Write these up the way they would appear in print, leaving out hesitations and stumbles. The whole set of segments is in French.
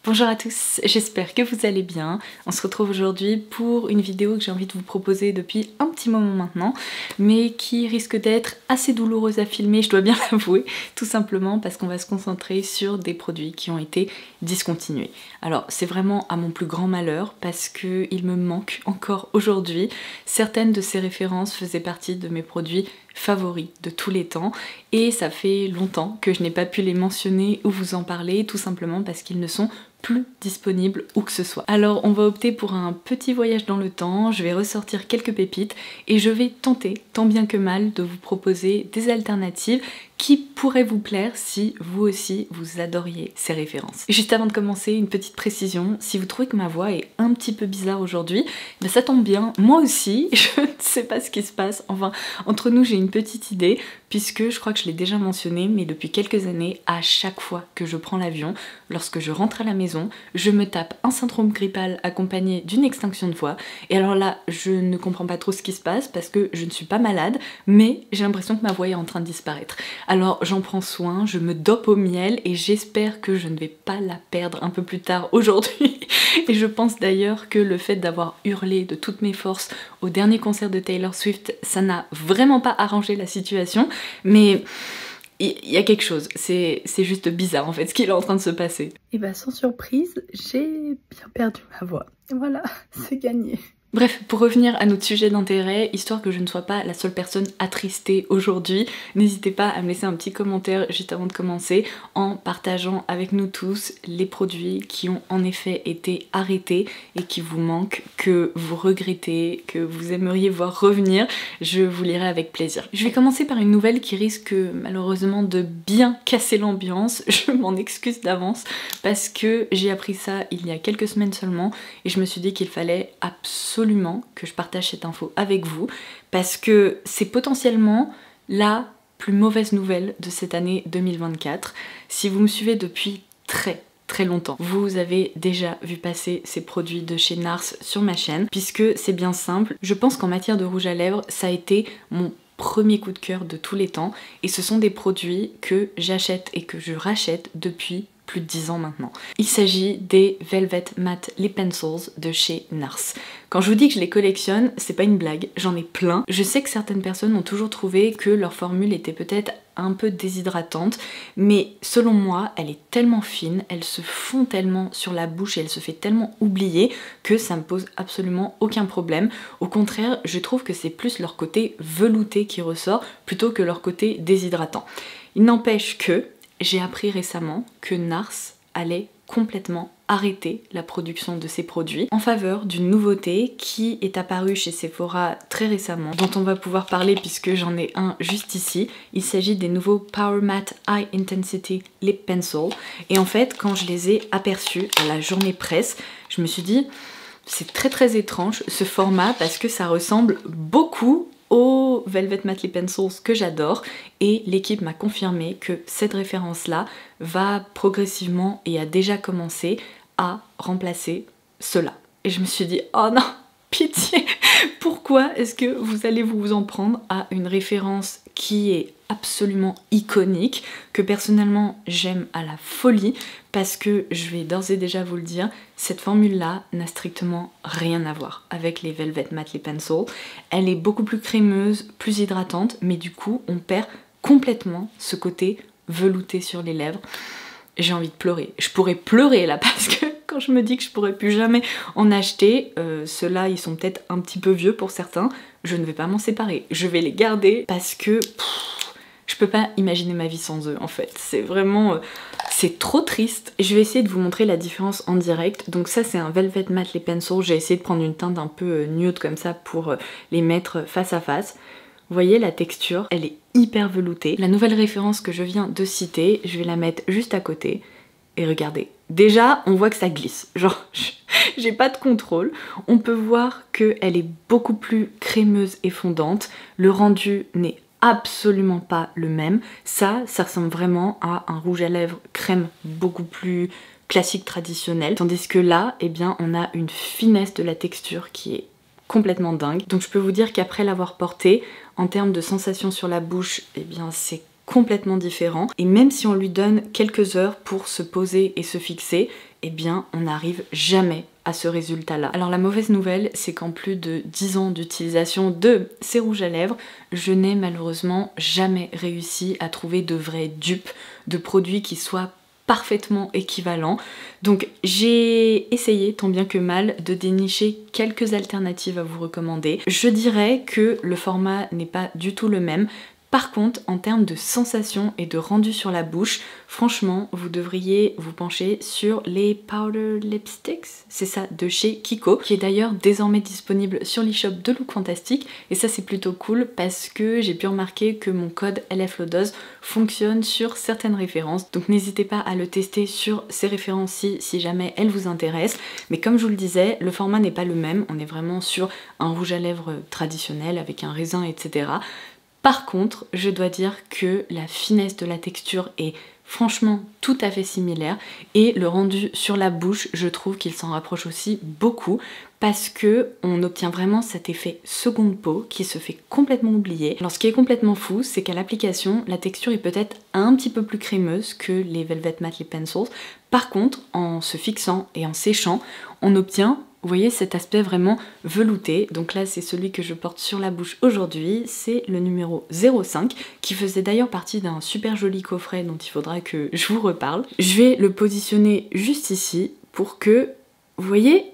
Bonjour à tous, j'espère que vous allez bien. On se retrouve aujourd'hui pour une vidéo que j'ai envie de vous proposer depuis un petit moment maintenant, mais qui risque d'être assez douloureuse à filmer, je dois bien l'avouer, tout simplement parce qu'on va se concentrer sur des produits qui ont été discontinués. Alors c'est vraiment à mon plus grand malheur parce qu'il me manque encore aujourd'hui. Certaines de ces références faisaient partie de mes produits favoris de tous les temps et ça fait longtemps que je n'ai pas pu les mentionner ou vous en parler, tout simplement parce qu'ils ne sont plus disponible où que ce soit. Alors on va opter pour un petit voyage dans le temps, je vais ressortir quelques pépites et je vais tenter, tant bien que mal, de vous proposer des alternatives qui pourraient vous plaire si vous aussi vous adoriez ces références. Juste avant de commencer, une petite précision, si vous trouvez que ma voix est un petit peu bizarre aujourd'hui, ben ça tombe bien, moi aussi, je ne sais pas ce qui se passe, enfin entre nous j'ai une petite idée, puisque je crois que je l'ai déjà mentionné, mais depuis quelques années, à chaque fois que je prends l'avion, lorsque je rentre à la maison, je me tape un syndrome grippal accompagné d'une extinction de voix, et alors là, je ne comprends pas trop ce qui se passe parce que je ne suis pas malade, mais j'ai l'impression que ma voix est en train de disparaître. Alors j'en prends soin, je me dope au miel et j'espère que je ne vais pas la perdre un peu plus tard aujourd'hui. Et je pense d'ailleurs que le fait d'avoir hurlé de toutes mes forces au dernier concert de Taylor Swift, ça n'a vraiment pas arrangé la situation, mais il y a quelque chose, c'est juste bizarre en fait ce qui est en train de se passer. Et bah sans surprise, j'ai bien perdu ma voix. Et voilà, c'est gagné. Bref, pour revenir à notre sujet d'intérêt, histoire que je ne sois pas la seule personne attristée aujourd'hui, n'hésitez pas à me laisser un petit commentaire juste avant de commencer en partageant avec nous tous les produits qui ont en effet été arrêtés et qui vous manquent, que vous regrettez, que vous aimeriez voir revenir, je vous lirai avec plaisir. Je vais commencer par une nouvelle qui risque malheureusement de bien casser l'ambiance, je m'en excuse d'avance parce que j'ai appris ça il y a quelques semaines seulement et je me suis dit qu'il fallait absolument que je partage cette info avec vous parce que c'est potentiellement la plus mauvaise nouvelle de cette année 2024. Si vous me suivez depuis très longtemps, vous avez déjà vu passer ces produits de chez NARS sur ma chaîne puisque c'est bien simple. Je pense qu'en matière de rouge à lèvres, ça a été mon premier coup de cœur de tous les temps et ce sont des produits que j'achète et que je rachète depuis plus de 10 ans maintenant. Il s'agit des Velvet Matte Lip Pencils de chez NARS. Quand je vous dis que je les collectionne, c'est pas une blague, j'en ai plein. Je sais que certaines personnes ont toujours trouvé que leur formule était peut-être un peu déshydratante, mais selon moi, elle est tellement fine, elle se fond tellement sur la bouche et elle se fait tellement oublier que ça me pose absolument aucun problème. Au contraire, je trouve que c'est plus leur côté velouté qui ressort plutôt que leur côté déshydratant. Il n'empêche que j'ai appris récemment que NARS allait complètement arrêter la production de ces produits en faveur d'une nouveauté qui est apparue chez Sephora très récemment, dont on va pouvoir parler puisque j'en ai un juste ici. Il s'agit des nouveaux Power Matte High Intensity Lip Pencil et en fait quand je les ai aperçus à la journée presse, je me suis dit c'est très étrange ce format parce que ça ressemble beaucoup aux Velvet Matte Lip Pencils que j'adore et l'équipe m'a confirmé que cette référence là va progressivement et a déjà commencé à remplacer cela. Et je me suis dit oh non, pitié, pourquoi est-ce que vous allez vous en prendre à une référence qui est absolument iconique, que personnellement j'aime à la folie parce que je vais d'ores et déjà vous le dire, cette formule là n'a strictement rien à voir avec les Velvet Matte Lip Pencil. Elle est beaucoup plus crémeuse, plus hydratante, mais du coup on perd complètement ce côté velouté sur les lèvres. J'ai envie de pleurer, je pourrais pleurer là parce que quand je me dis que je pourrais plus jamais en acheter, ceux-là ils sont peut-être un petit peu vieux pour certains, je ne vais pas m'en séparer, je vais les garder parce que je peux pas imaginer ma vie sans eux en fait, c'est vraiment, c'est trop triste. Je vais essayer de vous montrer la différence en direct. Donc ça c'est un Velvet Matte Lip Pencil, j'ai essayé de prendre une teinte un peu nude comme ça pour les mettre face à face. Vous voyez la texture, elle est hyper veloutée. La nouvelle référence que je viens de citer, je vais la mettre juste à côté. Et regardez, déjà on voit que ça glisse, genre j'ai pas de contrôle. On peut voir qu'elle est beaucoup plus crémeuse et fondante. Le rendu n'est absolument pas le même. Ça ressemble vraiment à un rouge à lèvres crème beaucoup plus classique, traditionnel. Tandis que là, eh bien, on a une finesse de la texture qui est complètement dingue. Donc je peux vous dire qu'après l'avoir porté, en termes de sensation sur la bouche, eh bien c'est complètement différent. Et même si on lui donne quelques heures pour se poser et se fixer, eh bien on n'arrive jamais à ce résultat-là. Alors la mauvaise nouvelle, c'est qu'en plus de 10 ans d'utilisation de ces rouges à lèvres, je n'ai malheureusement jamais réussi à trouver de vrais dupes, de produits qui soient parfaitement équivalents. Donc j'ai essayé tant bien que mal de dénicher quelques alternatives à vous recommander. Je dirais que le format n'est pas du tout le même. Par contre, en termes de sensation et de rendu sur la bouche, franchement, vous devriez vous pencher sur les Powder Lipsticks, c'est ça, de chez Kiko, qui est d'ailleurs désormais disponible sur l'e-shop de Look Fantastic. Et ça, c'est plutôt cool parce que j'ai pu remarquer que mon code LFLODOZ fonctionne sur certaines références. Donc n'hésitez pas à le tester sur ces références-ci si jamais elles vous intéressent. Mais comme je vous le disais, le format n'est pas le même. On est vraiment sur un rouge à lèvres traditionnel avec un raisin, etc. Par contre, je dois dire que la finesse de la texture est franchement tout à fait similaire et le rendu sur la bouche, je trouve qu'il s'en rapproche aussi beaucoup parce que on obtient vraiment cet effet seconde peau qui se fait complètement oublier. Alors ce qui est complètement fou, c'est qu'à l'application, la texture est peut-être un petit peu plus crémeuse que les Velvet Matte Lip Pencils. Par contre, en se fixant et en séchant, on obtient, vous voyez, cet aspect vraiment velouté. Donc là, c'est celui que je porte sur la bouche aujourd'hui. C'est le numéro 05, qui faisait d'ailleurs partie d'un super joli coffret dont il faudra que je vous reparle. Je vais le positionner juste ici pour que, vous voyez,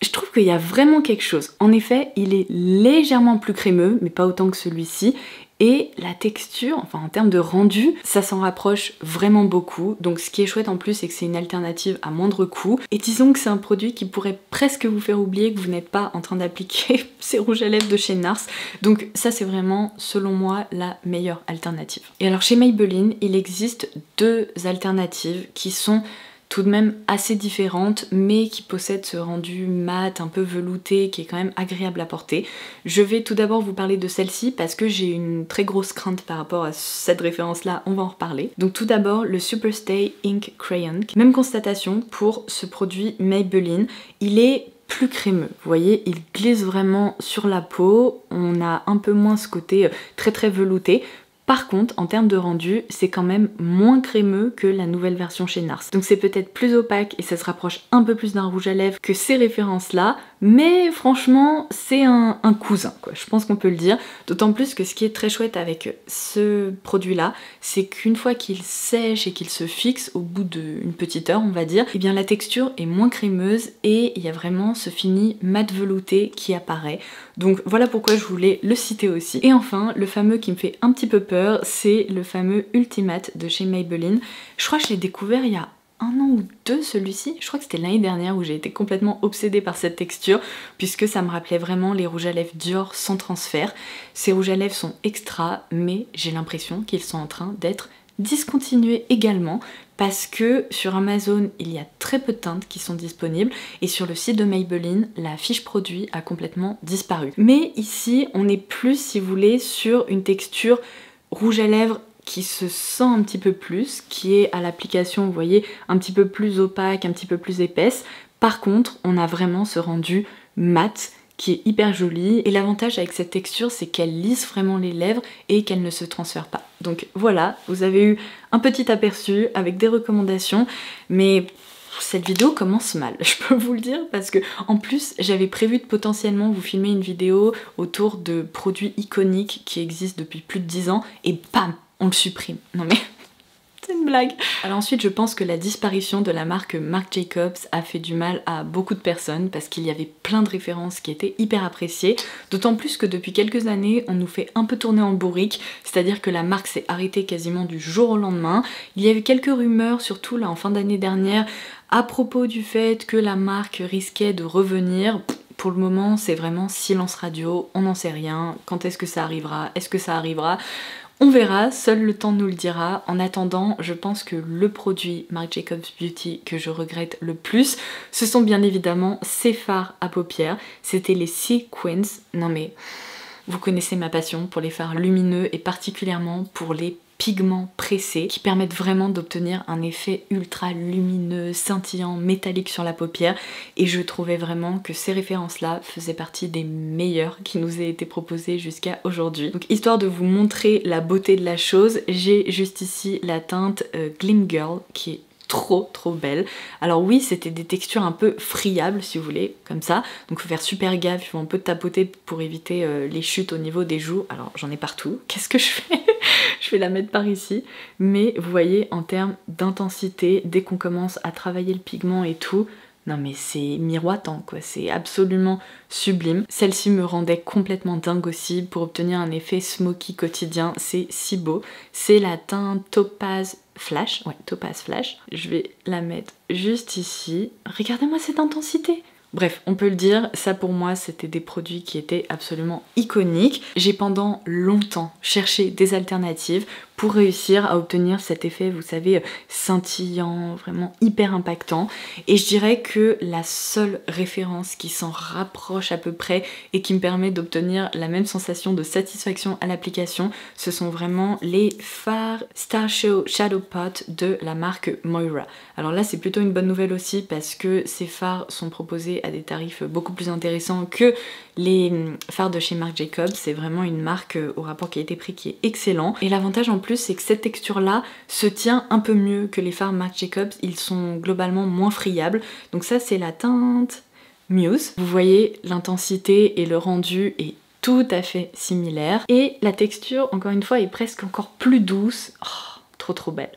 je trouve qu'il y a vraiment quelque chose. En effet, il est légèrement plus crémeux, mais pas autant que celui-ci. Et la texture, enfin en termes de rendu, ça s'en rapproche vraiment beaucoup. Donc ce qui est chouette en plus, c'est que c'est une alternative à moindre coût. Et disons que c'est un produit qui pourrait presque vous faire oublier que vous n'êtes pas en train d'appliquer ces rouges à lèvres de chez NARS. Donc ça c'est vraiment, selon moi, la meilleure alternative. Et alors chez Maybelline, il existe deux alternatives qui sont tout de même assez différentes mais qui possèdent ce rendu mat, un peu velouté, qui est quand même agréable à porter. Je vais tout d'abord vous parler de celle-ci parce que j'ai une très grosse crainte par rapport à cette référence-là, on va en reparler. Donc tout d'abord le Superstay Ink Crayon. Même constatation pour ce produit Maybelline, il est plus crémeux, vous voyez, il glisse vraiment sur la peau, on a un peu moins ce côté très très velouté. Par contre, en termes de rendu, c'est quand même moins crémeux que la nouvelle version chez NARS. Donc c'est peut-être plus opaque et ça se rapproche un peu plus d'un rouge à lèvres que ces références-là, mais franchement, c'est un cousin, quoi. Je pense qu'on peut le dire. D'autant plus que ce qui est très chouette avec ce produit-là, c'est qu'une fois qu'il sèche et qu'il se fixe au bout d'une petite heure, on va dire, eh bien la texture est moins crémeuse et il y a vraiment ce fini mat velouté qui apparaît. Donc voilà pourquoi je voulais le citer aussi. Et enfin, le fameux qui me fait un petit peu peur, c'est le fameux Ultimate de chez Maybelline. Je crois que je l'ai découvert il y a 1 an ou 2 celui-ci, je crois que c'était l'année dernière où j'ai été complètement obsédée par cette texture puisque ça me rappelait vraiment les rouges à lèvres Dior sans transfert. Ces rouges à lèvres sont extra mais j'ai l'impression qu'ils sont en train d'être discontinués également parce que sur Amazon il y a très peu de teintes qui sont disponibles et sur le site de Maybelline la fiche produit a complètement disparu. Mais ici on est plus, si vous voulez, sur une texture rouge à lèvres qui se sent un petit peu plus, qui est à l'application, vous voyez, un petit peu plus opaque, un petit peu plus épaisse. Par contre, on a vraiment ce rendu mat qui est hyper joli. Et l'avantage avec cette texture, c'est qu'elle lisse vraiment les lèvres et qu'elle ne se transfère pas. Donc voilà, vous avez eu un petit aperçu avec des recommandations, mais cette vidéo commence mal, je peux vous le dire, parce que en plus j'avais prévu de potentiellement vous filmer une vidéo autour de produits iconiques qui existent depuis plus de 10 ans et bam, on le supprime. Non mais c'est une blague. Alors ensuite je pense que la disparition de la marque Marc Jacobs a fait du mal à beaucoup de personnes parce qu'il y avait plein de références qui étaient hyper appréciées, d'autant plus que depuis quelques années on nous fait un peu tourner en bourrique, c'est-à-dire que la marque s'est arrêtée quasiment du jour au lendemain. Il y avait quelques rumeurs, surtout là en fin d'année dernière, à propos du fait que la marque risquait de revenir. Pour le moment c'est vraiment silence radio, on n'en sait rien. Quand est-ce que ça arrivera? Est-ce que ça arrivera? On verra, seul le temps nous le dira. En attendant, je pense que le produit Marc Jacobs Beauty que je regrette le plus, ce sont bien évidemment ces fards à paupières. C'était les Sequins. Non mais, vous connaissez ma passion pour les fards lumineux et particulièrement pour les pigments pressés qui permettent vraiment d'obtenir un effet ultra lumineux, scintillant, métallique sur la paupière, et je trouvais vraiment que ces références-là faisaient partie des meilleures qui nous aient été proposées jusqu'à aujourd'hui. Donc histoire de vous montrer la beauté de la chose, j'ai juste ici la teinte Glim Girl qui est trop belle. Alors oui, c'était des textures un peu friables si vous voulez, comme ça, donc faut faire super gaffe, il faut un peu tapoter pour éviter les chutes au niveau des joues. Alors j'en ai partout, qu'est-ce que je fais? Je vais la mettre par ici, mais vous voyez, en termes d'intensité, dès qu'on commence à travailler le pigment et tout, non mais c'est miroitant quoi, c'est absolument sublime. Celle-ci me rendait complètement dingue aussi pour obtenir un effet smoky quotidien, c'est si beau. C'est la teinte Topaz Flash, ouais, Topaz Flash. Je vais la mettre juste ici. Regardez-moi cette intensité! Bref, on peut le dire, ça pour moi c'était des produits qui étaient absolument iconiques. J'ai pendant longtemps cherché des alternatives pour réussir à obtenir cet effet, vous savez, scintillant, vraiment hyper impactant. Et je dirais que la seule référence qui s'en rapproche à peu près et qui me permet d'obtenir la même sensation de satisfaction à l'application, ce sont vraiment les fards Star Show Shadow Pot de la marque Moira. Alors là c'est plutôt une bonne nouvelle aussi parce que ces fards sont proposés à des tarifs beaucoup plus intéressants que les fards de chez Marc Jacobs. C'est vraiment une marque au rapport qualité-prix qui est excellent. Et l'avantage en plus c'est que cette texture là se tient un peu mieux que les fards Marc Jacobs, ils sont globalement moins friables. Donc ça c'est la teinte Muse. Vous voyez l'intensité et le rendu est tout à fait similaire. Et la texture encore une fois est presque encore plus douce. Oh, trop belle.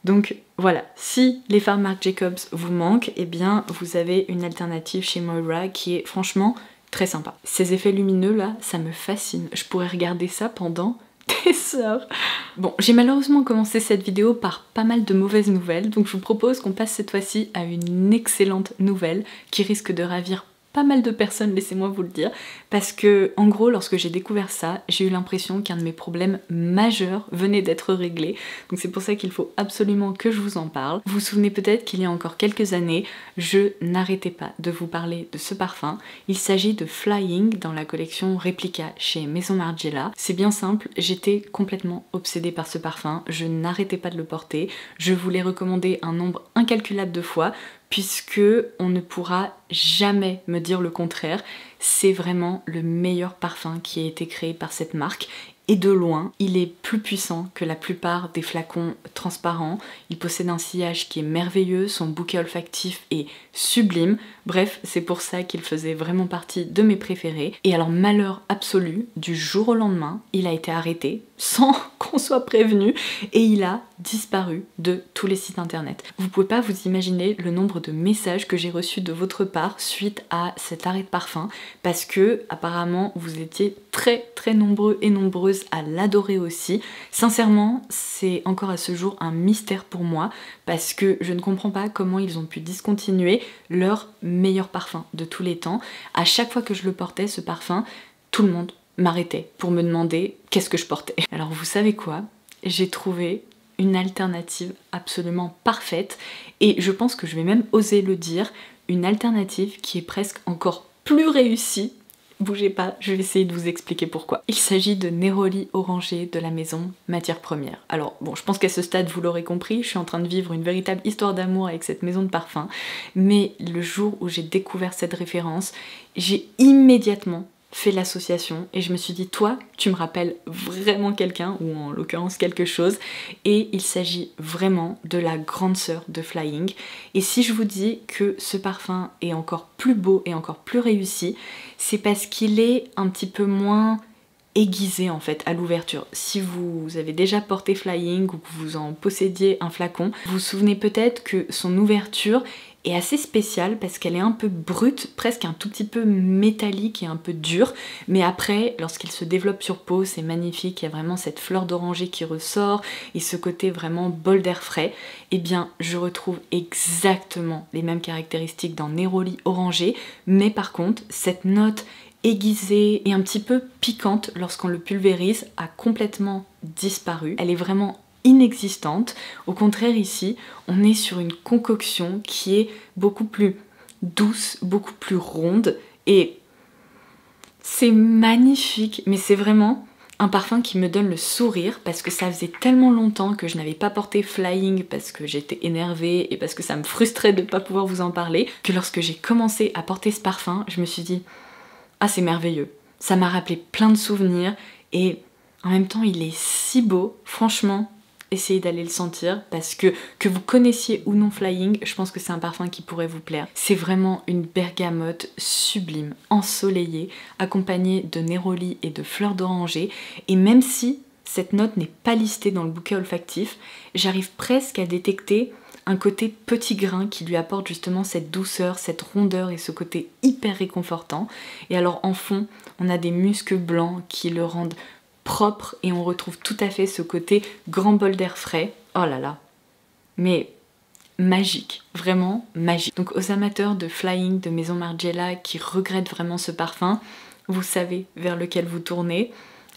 Donc voilà, si les fards Marc Jacobs vous manquent, eh bien vous avez une alternative chez Moira qui est franchement très sympa. Ces effets lumineux là, ça me fascine. Je pourrais regarder ça pendant des heures. Bon, j'ai malheureusement commencé cette vidéo par pas mal de mauvaises nouvelles, donc je vous propose qu'on passe cette fois-ci à une excellente nouvelle qui risque de ravir pas mal de personnes, laissez-moi vous le dire, parce que en gros lorsque j'ai découvert ça, j'ai eu l'impression qu'un de mes problèmes majeurs venait d'être réglé, donc c'est pour ça qu'il faut absolument que je vous en parle. Vous vous souvenez peut-être qu'il y a encore quelques années, je n'arrêtais pas de vous parler de ce parfum. Il s'agit de Flying dans la collection Replica chez Maison Margiela. C'est bien simple, j'étais complètement obsédée par ce parfum, je n'arrêtais pas de le porter, je vous l'ai recommandé un nombre incalculable de fois, puisque on ne pourra jamais me dire le contraire. C'est vraiment le meilleur parfum qui a été créé par cette marque. Et de loin, il est plus puissant que la plupart des flacons transparents. Il possède un sillage qui est merveilleux, son bouquet olfactif est sublime. Bref, c'est pour ça qu'il faisait vraiment partie de mes préférés. Et alors, malheur absolu, du jour au lendemain, il a été arrêté sans qu'on soit prévenu et il a disparu de tous les sites internet. Vous pouvez pas vous imaginer le nombre de messages que j'ai reçus de votre part suite à cet arrêt de parfum parce que apparemment vous étiez très nombreux et nombreuses à l'adorer aussi. Sincèrement, c'est encore à ce jour un mystère pour moi parce que je ne comprends pas comment ils ont pu discontinuer leur meilleur parfum de tous les temps. À chaque fois que je le portais, ce parfum, tout le monde m'arrêtait pour me demander qu'est-ce que je portais. Alors vous savez quoi? J'ai trouvé une alternative absolument parfaite et je pense que je vais même oser le dire, une alternative qui est presque encore plus réussie. Bougez pas, je vais essayer de vous expliquer pourquoi. Il s'agit de Neroli Orangé de la maison Matière Première. Alors bon, je pense qu'à ce stade vous l'aurez compris, je suis en train de vivre une véritable histoire d'amour avec cette maison de parfum, mais le jour où j'ai découvert cette référence, j'ai immédiatement fait l'association et je me suis dit toi tu me rappelles vraiment quelqu'un ou en l'occurrence quelque chose et il s'agit vraiment de la grande sœur de Flying. Et si je vous dis que ce parfum est encore plus beau et encore plus réussi, c'est parce qu'il est un petit peu moins aiguisé en fait à l'ouverture. Si vous avez déjà porté Flying ou que vous en possédiez un flacon, vous vous souvenez peut-être que son ouverture est assez spéciale parce qu'elle est un peu brute, presque un tout petit peu métallique et un peu dure, mais après lorsqu'il se développe sur peau c'est magnifique, il y a vraiment cette fleur d'oranger qui ressort et ce côté vraiment bol d'air frais. Et bien je retrouve exactement les mêmes caractéristiques dans Neroli Orangé, mais par contre cette note aiguisée et un petit peu piquante lorsqu'on le pulvérise a complètement disparu. Elle est vraiment inexistante. Au contraire ici, on est sur une concoction qui est beaucoup plus douce, beaucoup plus ronde et c'est magnifique, mais c'est vraiment Un parfum qui me donne le sourire parce que ça faisait tellement longtemps que je n'avais pas porté Flying parce que j'étais énervée et parce que ça me frustrait de ne pas pouvoir vous en parler, que lorsque j'ai commencé à porter ce parfum, je me suis dit « Ah, c'est merveilleux !» Ça m'a rappelé plein de souvenirs et en même temps il est si beau, franchement. Essayez d'aller le sentir parce que vous connaissiez ou non Flying, je pense que c'est un parfum qui pourrait vous plaire. C'est vraiment une bergamote sublime, ensoleillée, accompagnée de néroli et de fleurs d'oranger. Et même si cette note n'est pas listée dans le bouquet olfactif, j'arrive presque à détecter un côté petit grain qui lui apporte justement cette douceur, cette rondeur et ce côté hyper réconfortant. Et alors en fond, on a des muscs blancs qui le rendent propre et on retrouve tout à fait ce côté grand bol d'air frais. Oh là là, mais magique, vraiment magique. Donc aux amateurs de Flying de Maison Margiela qui regrettent vraiment ce parfum, vous savez vers lequel vous tournez,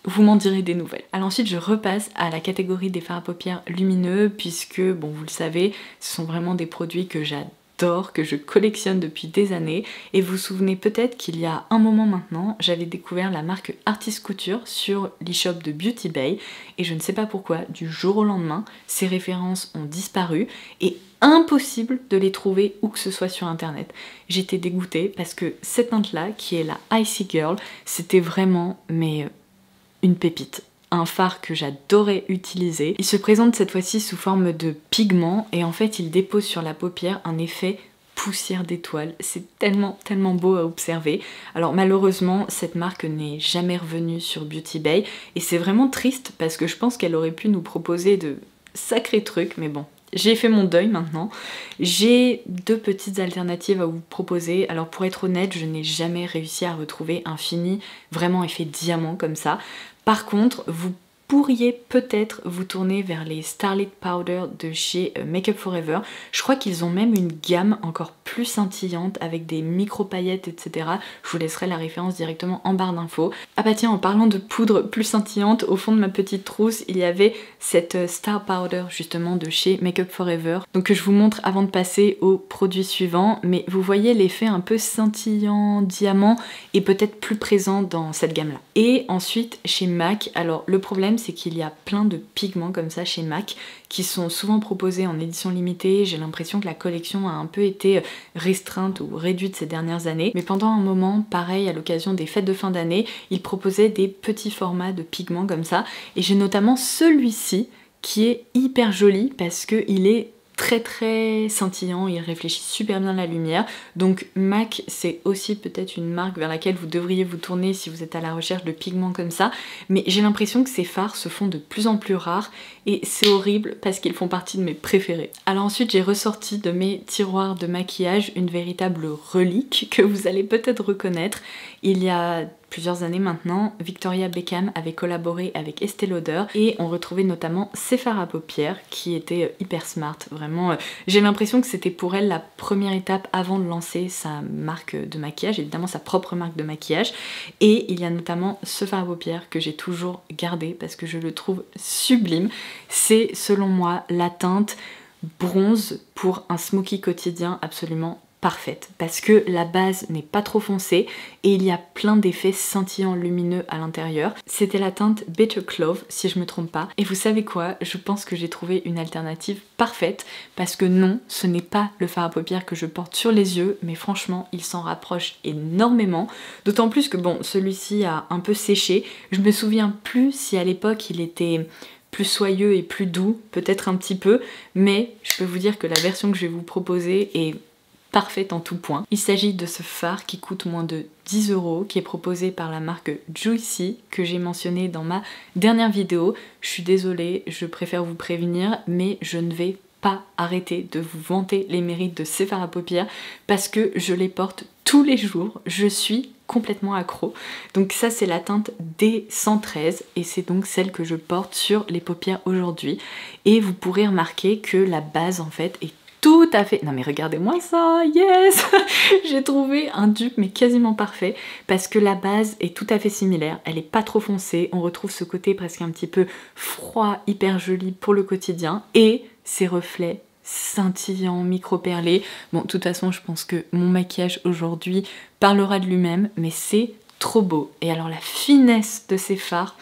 vous m'en direz des nouvelles. Alors ensuite je repasse à la catégorie des fards à paupières lumineux puisque, bon vous le savez, ce sont vraiment des produits que j'adore, que je collectionne depuis des années. Et vous vous souvenez peut-être qu'il y a un moment maintenant, j'avais découvert la marque Artist Couture sur l'e-shop de Beauty Bay et je ne sais pas pourquoi, du jour au lendemain, ces références ont disparu et impossible de les trouver où que ce soit sur internet. J'étais dégoûtée parce que cette teinte-là, qui est la Icy Girl, c'était vraiment une pépite. Un fard que j'adorais utiliser. Il se présente cette fois-ci sous forme de pigment et en fait il dépose sur la paupière un effet poussière d'étoiles. C'est tellement beau à observer. Alors malheureusement cette marque n'est jamais revenue sur Beauty Bay et c'est vraiment triste parce que je pense qu'elle aurait pu nous proposer de sacrés trucs, mais bon. J'ai fait mon deuil maintenant. J'ai deux petites alternatives à vous proposer. Alors pour être honnête, je n'ai jamais réussi à retrouver un fini vraiment effet diamant comme ça. Par contre, vous pourriez peut-être vous tourner vers les Starlit Powder de chez Make Up For Ever. Je crois qu'ils ont même une gamme encore plus scintillante avec des micro paillettes, etc. Je vous laisserai la référence directement en barre d'infos. Ah bah tiens, en parlant de poudre plus scintillante, au fond de ma petite trousse, il y avait cette Star Powder justement de chez Make Up For Ever. Donc que je vous montre avant de passer au produit suivant. Mais vous voyez l'effet un peu scintillant, diamant, est peut-être plus présent dans cette gamme-là. Et ensuite, chez MAC, alors le problème c'est qu'il y a plein de pigments comme ça chez MAC qui sont souvent proposés en édition limitée. J'ai l'impression que la collection a un peu été restreinte ou réduite ces dernières années. Mais pendant un moment, pareil, à l'occasion des fêtes de fin d'année, ils proposaient des petits formats de pigments comme ça. Et j'ai notamment celui-ci qui est hyper joli parce qu'il est très scintillant, il réfléchit super bien la lumière. Donc MAC c'est aussi peut-être une marque vers laquelle vous devriez vous tourner si vous êtes à la recherche de pigments comme ça, mais j'ai l'impression que ces fards se font de plus en plus rares et c'est horrible parce qu'ils font partie de mes préférés. Alors ensuite j'ai ressorti de mes tiroirs de maquillage une véritable relique que vous allez peut-être reconnaître. Il y a plusieurs années maintenant, Victoria Beckham avait collaboré avec Estée Lauder et on retrouvait notamment ses fards à paupières qui étaient hyper smart, vraiment. J'ai l'impression que c'était pour elle la première étape avant de lancer sa marque de maquillage, évidemment sa propre marque de maquillage. Et il y a notamment ce fard à paupières que j'ai toujours gardé parce que je le trouve sublime. C'est selon moi la teinte bronze pour un smoky quotidien absolument parfaite parce que la base n'est pas trop foncée et il y a plein d'effets scintillants lumineux à l'intérieur. C'était la teinte Bitter Clove si je me trompe pas et vous savez quoi, je pense que j'ai trouvé une alternative parfaite parce que non, ce n'est pas le fard à paupières que je porte sur les yeux mais franchement il s'en rapproche énormément, d'autant plus que bon celui-ci a un peu séché. Je me souviens plus si à l'époque il était plus soyeux et plus doux, peut-être un petit peu, mais je peux vous dire que la version que je vais vous proposer est parfaite en tout point. Il s'agit de ce fard qui coûte moins de 10 €, qui est proposé par la marque Juicy, que j'ai mentionné dans ma dernière vidéo. Je suis désolée, je préfère vous prévenir, mais je ne vais pas arrêter de vous vanter les mérites de ces fards à paupières parce que je les porte tous les jours, je suis complètement accro. Donc ça c'est la teinte D113 et c'est donc celle que je porte sur les paupières aujourd'hui. Et vous pourrez remarquer que la base en fait est tout à fait... Non mais regardez-moi ça, yes. J'ai trouvé un dupe mais quasiment parfait parce que la base est tout à fait similaire, elle est pas trop foncée, on retrouve ce côté presque un petit peu froid, hyper joli pour le quotidien et ces reflets scintillants, micro-perlés. Bon, de toute façon, je pense que mon maquillage aujourd'hui parlera de lui-même, mais c'est trop beau. Et alors la finesse de ces fards,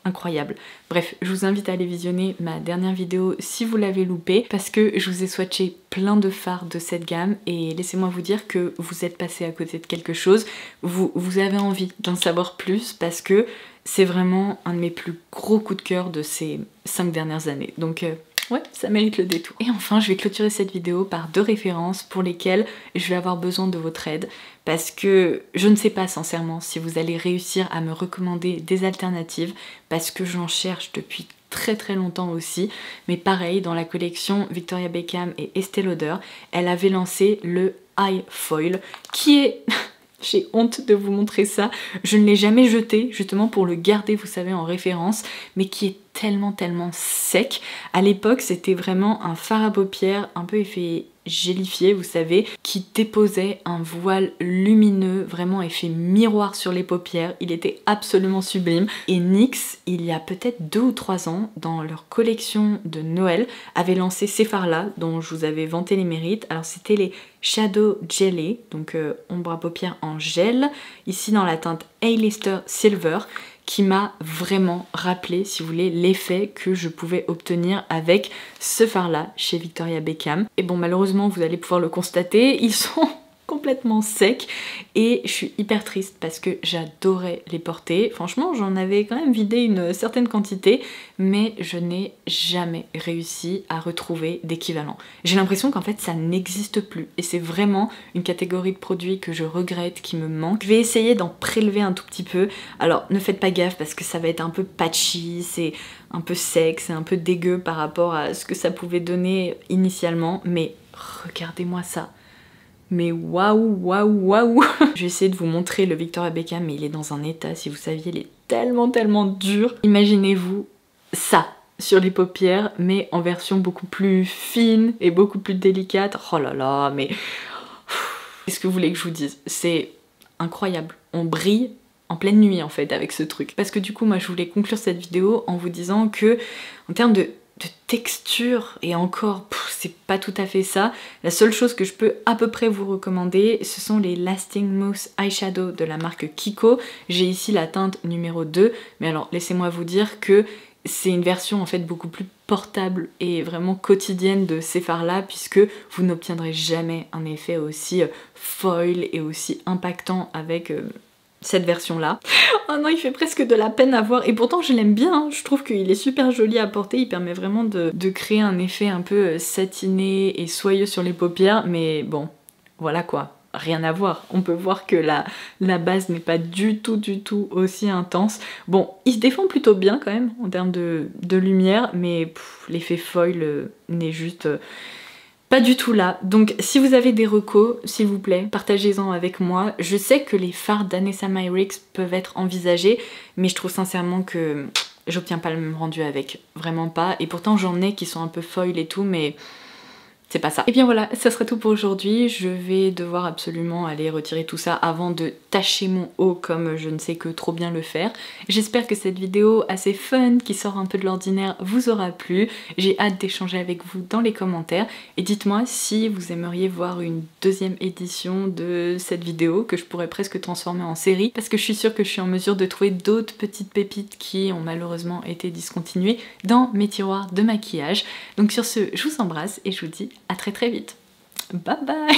incroyable. Bref, je vous invite à aller visionner ma dernière vidéo si vous l'avez loupée parce que je vous ai swatché plein de fards de cette gamme et laissez-moi vous dire que vous êtes passé à côté de quelque chose. Vous avez envie d'en savoir plus parce que c'est vraiment un de mes plus gros coups de cœur de ces 5 dernières années. Donc ouais, ça mérite le détour. Et enfin, je vais clôturer cette vidéo par 2 références pour lesquelles je vais avoir besoin de votre aide parce que je ne sais pas sincèrement si vous allez réussir à me recommander des alternatives parce que j'en cherche depuis très longtemps aussi. Mais pareil, dans la collection Victoria Beckham et Estée Lauder, elle avait lancé le Eye Foil qui est... J'ai honte de vous montrer ça, je ne l'ai jamais jeté justement pour le garder, vous savez, en référence, mais qui est tellement sec. À l'époque, c'était vraiment un fard à paupières un peu effet gélifié, vous savez, qui déposait un voile lumineux, vraiment effet miroir sur les paupières. Il était absolument sublime. Et NYX, il y a peut-être 2 ou 3 ans, dans leur collection de Noël, avait lancé ces fards-là, dont je vous avais vanté les mérites. Alors c'était les Shadow Jelly, donc ombre à paupières en gel, ici dans la teinte A-Lister Silver, qui m'a vraiment rappelé, si vous voulez, l'effet que je pouvais obtenir avec ce fard-là chez Victoria Beckham. Et bon, malheureusement, vous allez pouvoir le constater, ils sont complètement secs et je suis hyper triste parce que j'adorais les porter. Franchement, j'en avais quand même vidé une certaine quantité, mais je n'ai jamais réussi à retrouver d'équivalent. J'ai l'impression qu'en fait, ça n'existe plus et c'est vraiment une catégorie de produits que je regrette, qui me manque. Je vais essayer d'en prélever un tout petit peu. Alors, ne faites pas gaffe parce que ça va être un peu patchy, c'est un peu sec, c'est un peu dégueu par rapport à ce que ça pouvait donner initialement, mais regardez-moi ça. Mais waouh. Je vais essayer de vous montrer le Victoria Beckham, mais il est dans un état, si vous saviez, il est tellement dur. Imaginez-vous ça sur les paupières, mais en version beaucoup plus fine et beaucoup plus délicate. Oh là là, mais... Qu'est-ce que vous voulez que je vous dise? C'est incroyable. On brille en pleine nuit en fait avec ce truc. Parce que du coup, moi je voulais conclure cette vidéo en vous disant que, en termes de texture, et encore c'est pas tout à fait ça, la seule chose que je peux à peu près vous recommander, ce sont les Lasting Mousse Eyeshadow de la marque Kiko. J'ai ici la teinte numéro 2, mais alors laissez-moi vous dire que c'est une version en fait beaucoup plus portable et vraiment quotidienne de ces fards là, puisque vous n'obtiendrez jamais un effet aussi foil et aussi impactant avec cette version là. Oh non, il fait presque de la peine à voir et pourtant je l'aime bien, hein. Je trouve qu'il est super joli à porter, il permet vraiment de créer un effet un peu satiné et soyeux sur les paupières, mais bon, voilà quoi, rien à voir. On peut voir que la base n'est pas du tout aussi intense. Bon, il se défend plutôt bien quand même en termes de lumière, mais l'effet foil n'est juste... pas du tout là. Donc si vous avez des recos, s'il vous plaît, partagez-en avec moi. Je sais que les fards d'Anessa Myricks peuvent être envisagés, mais je trouve sincèrement que j'obtiens pas le même rendu avec. Vraiment pas. Et pourtant j'en ai qui sont un peu foil et tout, mais... c'est pas ça. Et bien voilà, ça serait tout pour aujourd'hui. Je vais devoir absolument aller retirer tout ça avant de tâcher mon haut comme je ne sais que trop bien le faire. J'espère que cette vidéo assez fun, qui sort un peu de l'ordinaire, vous aura plu. J'ai hâte d'échanger avec vous dans les commentaires. Et dites-moi si vous aimeriez voir une deuxième édition de cette vidéo, que je pourrais presque transformer en série, parce que je suis sûre que je suis en mesure de trouver d'autres petites pépites qui ont malheureusement été discontinuées dans mes tiroirs de maquillage. Donc sur ce, je vous embrasse et je vous dis à très vite. Bye bye.